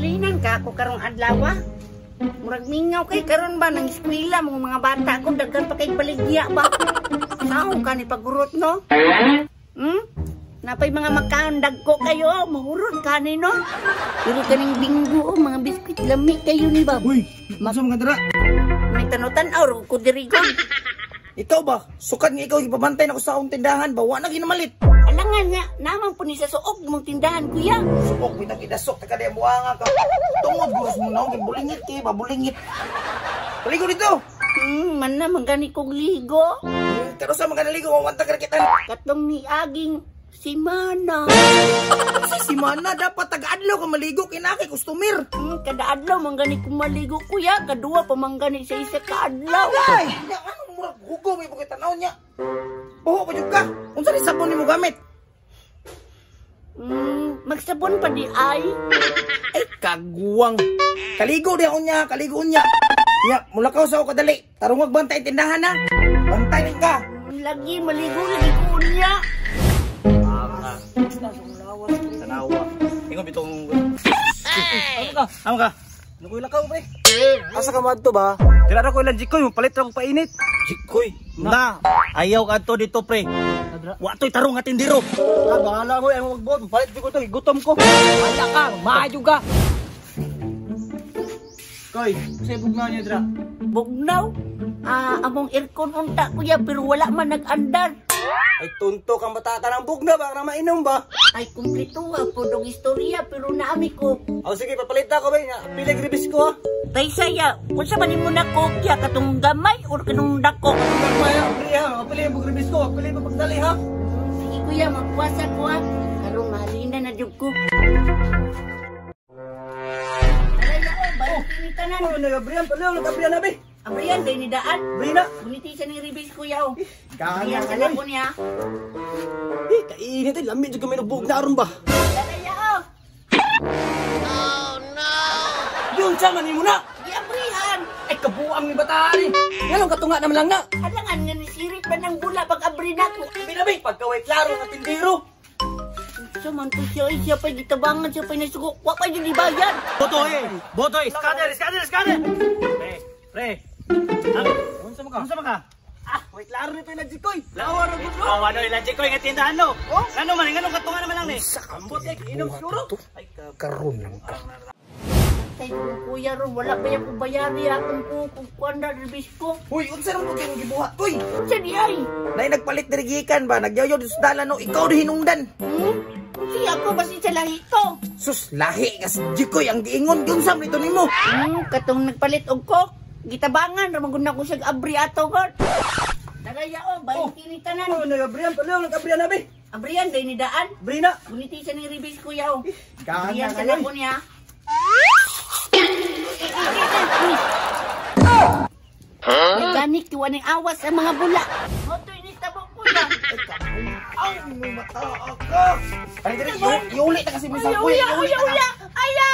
Halinan ka ako karong adlaw. Murag mingaw kay karon ba nang eskwela mga bata ko daghan pa kay baligya ba. Sao ka ni pagurot no? Napay mga makaundag ko kayo, mahurot ka ni no? Pero kaning binggo mga biskuit lami kayo ni ba? Uy, masa mga dara? May tanutan aw ko diri ko. Ikaw ba? Sukat nga ikaw ipabantay na ko sa akong tindahan ba? Wa na ginamalit. Alangan nga, naman po ni sa suok mong tindahan kuya. Suok, pinag-idasok, taga di buhanga ka. Tungod, guros mo na, bulingit kayo ba? Bulingit. Paligo dito. Man na, manggani kong ligo. Pero sa mga naligo, wawanta ka na kita. Katong ni aging si Mana. Si Mana, dapat taga-adlaw ka maligo, kinaki, customer. Kada adlaw, manggani kong maligo kuya. Kadua pa manggani sa isa ka adlaw. Ay, anong murag hugo, may pagkatanaw niya. Buho pa dyan ka. Unsa ni sabon ni mo gamit? Magsabon pa di ay. Ay, kaguwang. Kaligo di ako niya, kaligo niya. Ya, mula ka sa ako kadali. Tarungag bantay tindahan na. Bantay rin ka. Lagi maligo lagi ko niya. Tanawa. Ingon bitong. Ano ka? Nukoy lakaw pre. Asa ka madto ba? Dira ra ko ilang jikoy, palit ra ko painit. Jikoy. Na, ayaw ka to dito pre. Wa toy tarong nga tindiro. Bahala mo ang magbot, palit ko to, gutom ko. Wala ka, maayo ka. Koy, say bugnaw niya dira. Bugnaw? Among aircon unta kuya pero wala man nag-andar. Ay tunto kang batata ng bugna ba na mainom ba? Ay kumpleto po dong istorya pero naami ko. Oh sige, papalita ko ba? Pilig ribis ko ha. Tay saya, unsa man nimo na kokya katong gamay or kanong dako? Gamay ha, pre ha. Pili mo ribis ko, pili mo pagdali ha. Sige kuya, magpuasa ko ha. Karong mahalina na jud ko. Oh, nagabriyan pala, nagabriyan na be. Abriyan, day ni daan. Brina. Bunitisan ni Ribis kuya o. Kaya ka na po niya. Kainit ay lamig dyan kami nabug na aron ba? Dadaya o. Oh no! Yun siya, manin mo na. Di abrihan. Ay, kabuang ni bataan eh. Yan ang katunga naman lang na. Halangan nga ni sirit ba ng bula pag abri na ko. Binabi, pagkaway klaro ng tindiro. So man to siya pa'y gitabangan, siya pa'y nasuko. Wa pa'y yun ibayan. Botoy, scatter. Pre. Unsa mo ka? Wait, laro nito yung nagjikoy. Lawar ang gusto. Ano yung nagjikoy nga tindahan no? Ano man, nga katunga naman lang ni. Ambot eh, inom siguro. Ay, karon lang ka. Tay kuya ron, wala pa yung kubayari akong kukwanda Ribis ko. Uy, unsa nang puti yung gibuhat, koy? Unsa di ay? Nay nagpalit dirigikan ba? Nagyayaw sa dalan no, ikaw di hinungdan. Kasi ako basi sa lahi to. Sus, lahi kas jikoy ang giingon gyud sam nito nimo. Katong nagpalit og ko. Gitabangan ramang na ko siya abri ato god. Nagaya o, bayan kinitanan. Oh, nagabriyan pala, nagabriyan na be. Abriyan, day ni daan. Brina. Bunitisan ni Ribis kuya o. Kaya Abriyan ka na po niya. Naganik kiwa ng awas ang mga bula. Moto ini tabok kuya. Ay, mata ako. Ay, dali, iuli na kasi mo sa kuya. Ayaw!